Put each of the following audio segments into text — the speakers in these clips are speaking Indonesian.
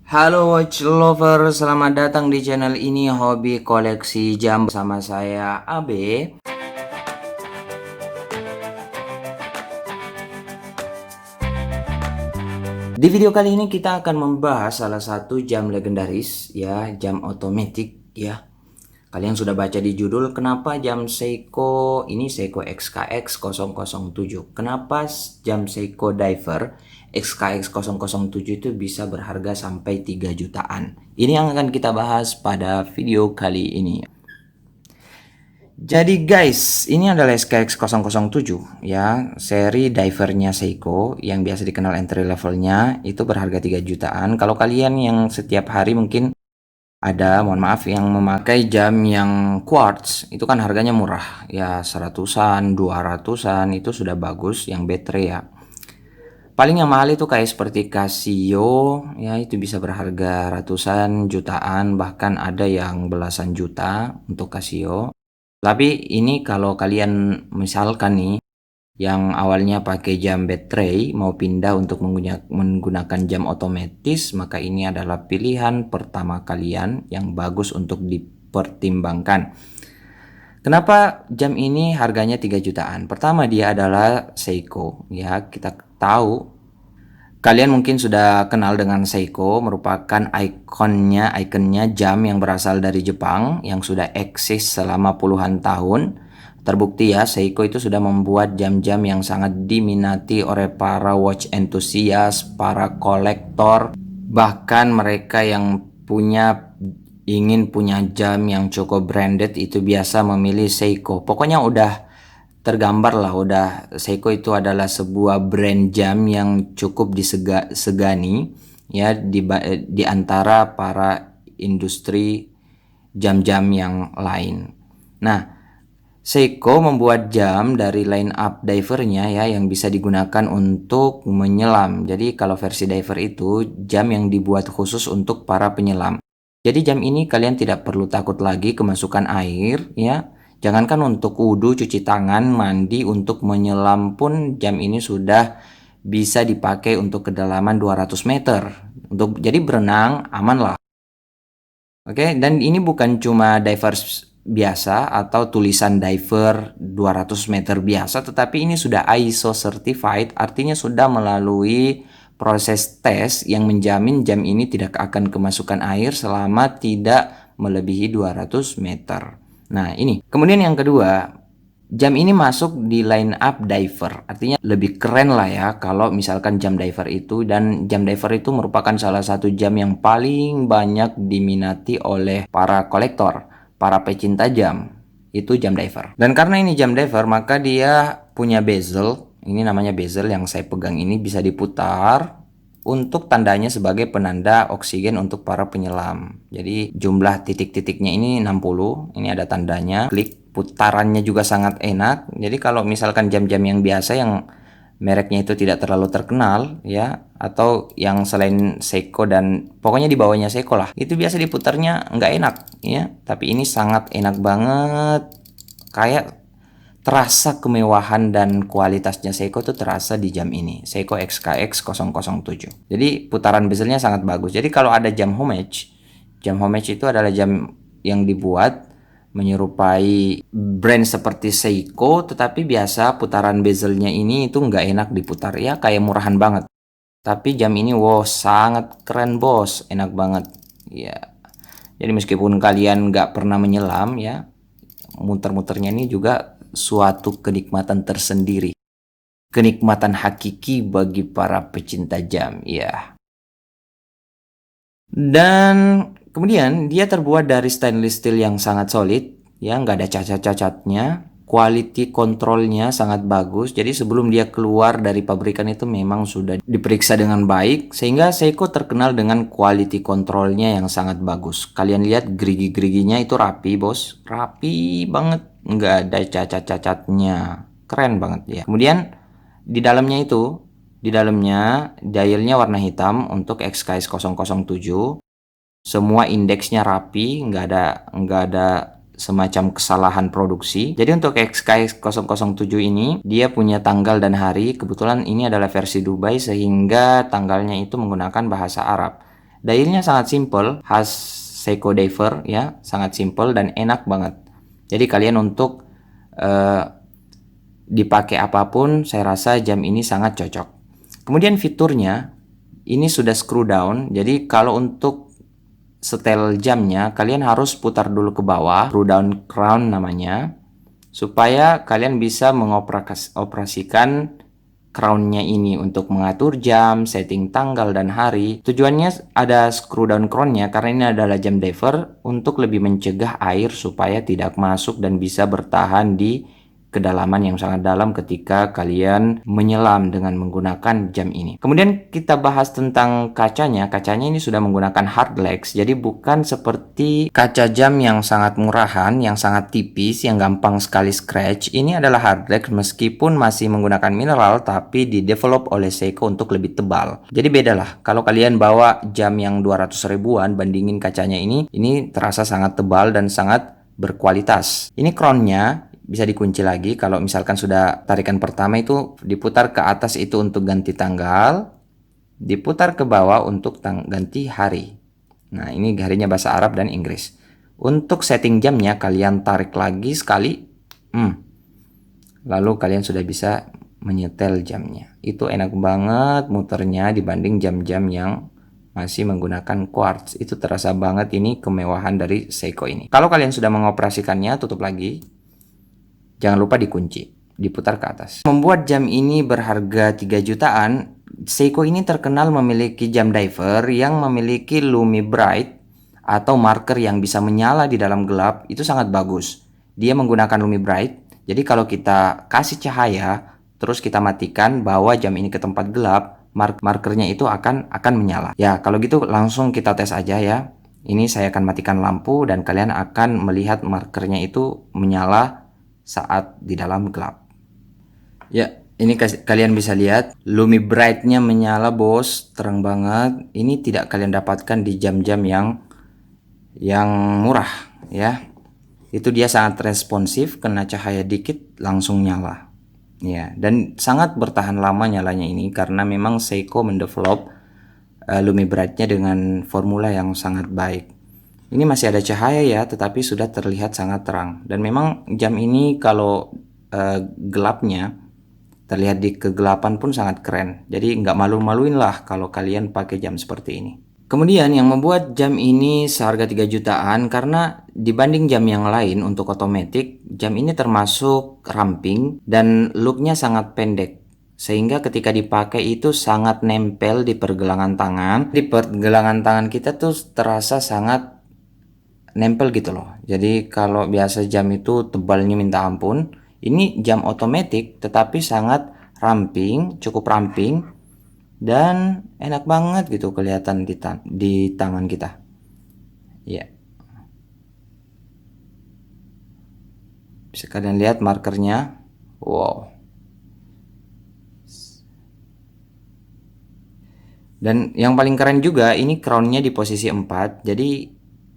Halo watch lover, selamat datang di channel ini Hobi Koleksi Jam bersama saya Abe. Di video kali ini kita akan membahas salah satu jam legendaris ya, jam otomatis ya. Kalian sudah baca di judul kenapa jam Seiko ini Seiko XKX 007. Kenapa jam Seiko Diver XKX 007 itu bisa berharga sampai 3 jutaan. Ini yang akan kita bahas pada video kali ini. Jadi guys, ini adalah SKX 007 ya, seri divernya Seiko yang biasa dikenal entry levelnya itu berharga 3 jutaan. Kalau kalian yang setiap hari mungkin mohon maaf, yang memakai jam yang quartz, itu kan harganya murah ya, 100-an, 200-an itu sudah bagus yang baterai ya. Paling yang mahal itu kayak seperti Casio ya, itu bisa berharga ratusan jutaan, bahkan ada yang belasan juta untuk Casio. Tapi ini kalau kalian misalkan nih yang awalnya pakai jam baterai mau pindah untuk menggunakan jam otomatis, maka ini adalah pilihan pertama kalian yang bagus untuk dipertimbangkan. Kenapa jam ini harganya 3 jutaan? Pertama, dia adalah Seiko ya. Kita tahu kalian mungkin sudah kenal dengan Seiko, merupakan ikonnya jam yang berasal dari Jepang yang sudah eksis selama puluhan tahun. Terbukti ya, Seiko itu sudah membuat jam-jam yang sangat diminati oleh para watch enthusiast, para kolektor, bahkan mereka yang ingin punya jam yang cukup branded itu biasa memilih Seiko. Pokoknya udah tergambar lah, udah Seiko itu adalah sebuah brand jam yang cukup disegani ya di antara para industri jam-jam yang lain. Nah, Seiko membuat jam dari line up divernya ya yang bisa digunakan untuk menyelam. Jadi kalau versi diver itu jam yang dibuat khusus untuk para penyelam. Jadi jam ini kalian tidak perlu takut lagi kemasukan air ya. Jangankan untuk wudhu, cuci tangan, mandi, untuk menyelam pun jam ini sudah bisa dipakai untuk kedalaman 200 meter. Jadi berenang aman lah. Oke, dan ini bukan cuma divers biasa atau tulisan diver 200 meter biasa, tetapi ini sudah ISO certified, artinya sudah melalui proses tes yang menjamin jam ini tidak akan kemasukan air selama tidak melebihi 200 meter. Nah, ini. Kemudian yang kedua, jam ini masuk di line up diver. Artinya lebih keren lah ya kalau misalkan jam diver itu, dan jam diver itu merupakan salah satu jam yang paling banyak diminati oleh para kolektor, para pecinta jam. Itu jam diver. Dan karena ini jam diver, maka dia punya bezel. Ini namanya bezel yang saya pegang ini bisa diputar untuk tandanya sebagai penanda oksigen untuk para penyelam. Jadi jumlah titik-titiknya ini 60. Ini ada tandanya. Klik, putarannya juga sangat enak. Jadi kalau misalkan jam-jam yang biasa yang mereknya itu tidak terlalu terkenal ya, atau yang selain Seiko dan pokoknya di bawahnya Seiko lah, itu biasa diputarnya nggak enak ya. Tapi ini sangat enak banget. Kayak terasa kemewahan dan kualitasnya Seiko tuh terasa di jam ini, Seiko XKX 007. Jadi putaran bezelnya sangat bagus. Jadi kalau ada jam homage itu adalah jam yang dibuat menyerupai brand seperti Seiko, tetapi biasa putaran bezelnya ini itu nggak enak diputar ya, kayak murahan banget. Tapi jam ini wow sangat keren bos, enak banget ya. Jadi meskipun kalian nggak pernah menyelam ya, muter-muternya ini juga suatu kenikmatan tersendiri. Kenikmatan hakiki bagi para pecinta jam, ya. Dan kemudian dia terbuat dari stainless steel yang sangat solid, ya, nggak ada cacat-cacatnya. Quality controlnya sangat bagus. Jadi sebelum dia keluar dari pabrikan itu memang sudah diperiksa dengan baik, sehingga Seiko terkenal dengan quality controlnya yang sangat bagus. Kalian lihat gerigi-geriginya itu rapi, bos, rapi banget, nggak ada cacat-cacatnya, keren banget ya. Kemudian di dalamnya dialnya warna hitam untuk XKS 007. Semua indeksnya rapi, nggak ada semacam kesalahan produksi. Jadi untuk XKS 007 ini dia punya tanggal dan hari. Kebetulan ini adalah versi Dubai sehingga tanggalnya itu menggunakan bahasa Arab. Dialnya sangat simple, khas Seiko Diver ya, sangat simple dan enak banget. Jadi kalian untuk dipakai apapun, saya rasa jam ini sangat cocok. Kemudian fiturnya ini sudah screw down, jadi kalau untuk setel jamnya kalian harus putar dulu ke bawah, screw down crown namanya, supaya kalian bisa mengoperasikan crownnya ini untuk mengatur jam, setting tanggal dan hari. Tujuannya ada screw down crownnya karena ini adalah jam diver untuk lebih mencegah air supaya tidak masuk dan bisa bertahan di kedalaman yang sangat dalam ketika kalian menyelam dengan menggunakan jam ini. Kemudian kita bahas tentang kacanya. Kacanya ini sudah menggunakan hardlex, jadi bukan seperti kaca jam yang sangat murahan, yang sangat tipis, yang gampang sekali scratch. Ini adalah hardlex meskipun masih menggunakan mineral, tapi di-develop oleh Seiko untuk lebih tebal. Jadi beda lah. Kalau kalian bawa jam yang 200 ribuan bandingin kacanya ini terasa sangat tebal dan sangat berkualitas. Ini crownnya bisa dikunci lagi. Kalau misalkan sudah tarikan pertama itu diputar ke atas itu untuk ganti tanggal, diputar ke bawah untuk ganti hari. Nah, ini harinya bahasa Arab dan Inggris. Untuk setting jamnya kalian tarik lagi sekali, lalu kalian sudah bisa menyetel jamnya. Itu enak banget muternya dibanding jam-jam yang masih menggunakan quartz. Itu terasa banget ini kemewahan dari Seiko ini. Kalau kalian sudah mengoperasikannya, tutup lagi. Jangan lupa dikunci, diputar ke atas. Membuat jam ini berharga 3 jutaan, Seiko ini terkenal memiliki jam diver yang memiliki Lumi Bright atau marker yang bisa menyala di dalam gelap. Itu sangat bagus. Dia menggunakan Lumi Bright, jadi kalau kita kasih cahaya, terus kita matikan, bawa jam ini ke tempat gelap, markernya itu akan menyala. Ya, kalau gitu langsung kita tes aja ya. Ini saya akan matikan lampu dan kalian akan melihat markernya itu menyala saat di dalam gelap. Ya, ini kalian bisa lihat Lumi Bright-nya menyala, bos, terang banget. Ini tidak kalian dapatkan di jam-jam yang murah ya. Itu dia sangat responsif, kena cahaya dikit langsung nyala. Ya, dan sangat bertahan lama nyalanya ini karena memang Seiko mendevelop Lumi Bright-nya dengan formula yang sangat baik. Ini masih ada cahaya ya, tetapi sudah terlihat sangat terang. Dan memang jam ini kalau gelapnya, terlihat di kegelapan pun sangat keren. Jadi nggak malu-maluin lah kalau kalian pakai jam seperti ini. Kemudian yang membuat jam ini seharga 3 jutaan karena dibanding jam yang lain untuk otomatis, jam ini termasuk ramping dan looknya sangat pendek. Sehingga ketika dipakai itu sangat nempel di pergelangan tangan. Di pergelangan tangan kita tuh terasa sangat nempel gitu loh. Jadi kalau biasa jam itu tebalnya minta ampun, ini jam otomatis tetapi sangat ramping, cukup ramping dan enak banget gitu kelihatan di tangan kita. Ya. Bisa kalian lihat markernya. Wow. Dan yang paling keren juga ini crownnya di posisi 4. Jadi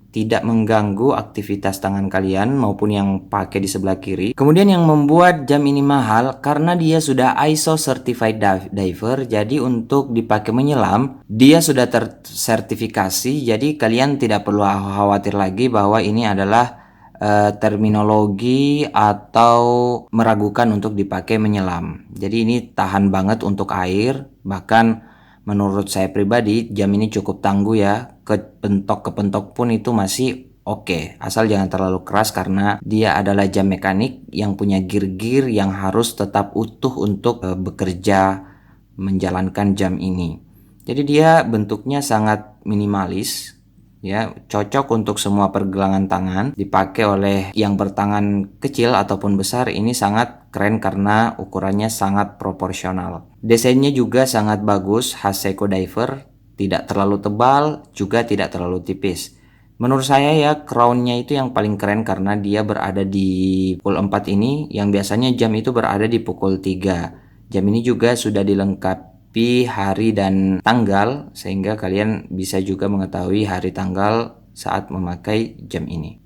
tidak mengganggu aktivitas tangan kalian maupun yang pakai di sebelah kiri. Kemudian yang membuat jam ini mahal karena dia sudah ISO Certified Diver. Jadi untuk dipakai menyelam, dia sudah tersertifikasi. Jadi kalian tidak perlu khawatir lagi bahwa ini adalah terminologi atau meragukan untuk dipakai menyelam. Jadi ini tahan banget untuk air. Bahkan menurut saya pribadi jam ini cukup tangguh ya, kepentok pun itu masih oke, asal jangan terlalu keras karena dia adalah jam mekanik yang punya gear-gear yang harus tetap utuh untuk bekerja menjalankan jam ini. Jadi dia bentuknya sangat minimalis ya, cocok untuk semua pergelangan tangan, dipakai oleh yang bertangan kecil ataupun besar. Ini sangat keren karena ukurannya sangat proporsional. Desainnya juga sangat bagus, khas Seiko Diver, tidak terlalu tebal juga tidak terlalu tipis. Menurut saya ya crownnya itu yang paling keren karena dia berada di pukul 4 ini, yang biasanya jam itu berada di pukul 3. Jam ini juga sudah dilengkapi hari dan tanggal sehingga kalian bisa juga mengetahui hari tanggal saat memakai jam ini.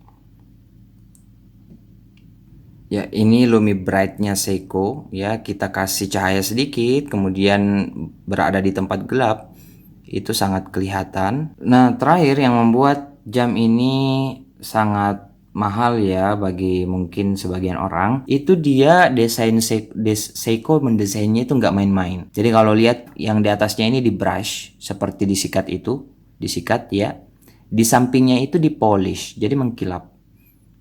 Ya, ini Lumi Bright-nya Seiko ya, kita kasih cahaya sedikit kemudian berada di tempat gelap. itu sangat kelihatan. Nah, terakhir yang membuat jam ini sangat mahal ya bagi mungkin sebagian orang, itu dia Seiko mendesainnya itu nggak main-main. Jadi kalau lihat yang di atasnya ini di brush seperti disikat itu, disikat ya. Di sampingnya itu di polish, jadi mengkilap.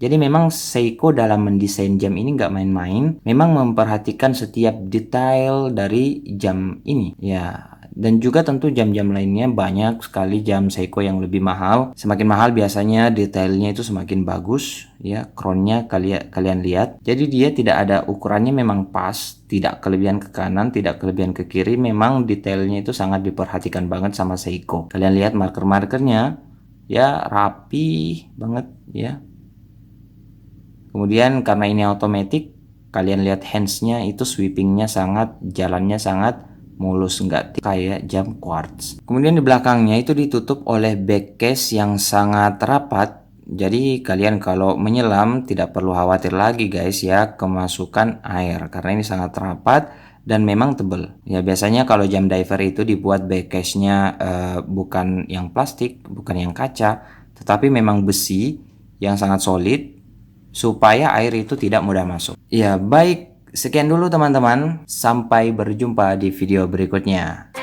Jadi memang Seiko dalam mendesain jam ini nggak main-main, memang memperhatikan setiap detail dari jam ini. Ya, dan juga tentu jam-jam lainnya banyak sekali jam Seiko yang lebih mahal. Semakin mahal biasanya detailnya itu semakin bagus, ya. Crownnya kalian lihat. Jadi dia tidak ada ukurannya, memang pas, tidak kelebihan ke kanan, tidak kelebihan ke kiri. Memang detailnya itu sangat diperhatikan banget sama Seiko. Kalian lihat marker-markernya, ya rapi banget, ya. Kemudian karena ini otomatis, kalian lihat handsnya itu sweepingnya sangat, jalannya sangat mulus, nggak kayak jam quartz. Kemudian di belakangnya itu ditutup oleh back case yang sangat rapat. Jadi kalian kalau menyelam tidak perlu khawatir lagi guys ya kemasukan air, karena ini sangat rapat dan memang tebal. Ya biasanya kalau jam diver itu dibuat back case-nya bukan yang plastik, bukan yang kaca, tetapi memang besi yang sangat solid supaya air itu tidak mudah masuk. Ya, baik. Sekian dulu teman-teman. Sampai berjumpa di video berikutnya.